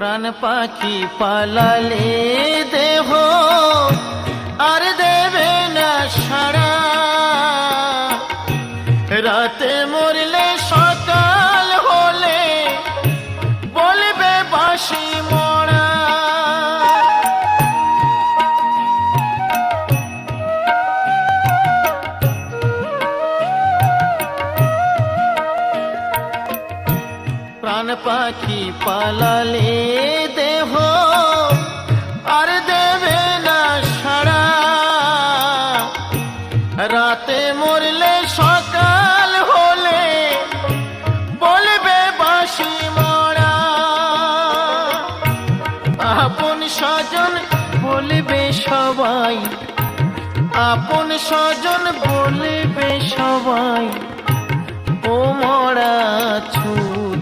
প্রাণ পাখি পালালে দেহ আর দেবে না সাড়া, রাতে মরলে সকাল হলে বলবে বাঁশি মরা। প্রাণ পাখি পালালে দেহ আর দেবে না সাড়া, রাতে মরলে সকাল হলে বলবে বাঁশি মরা। আপন স্বজন বলবে সবাই, আপন স্বজন বলবে সবাই, ও মরা ছুট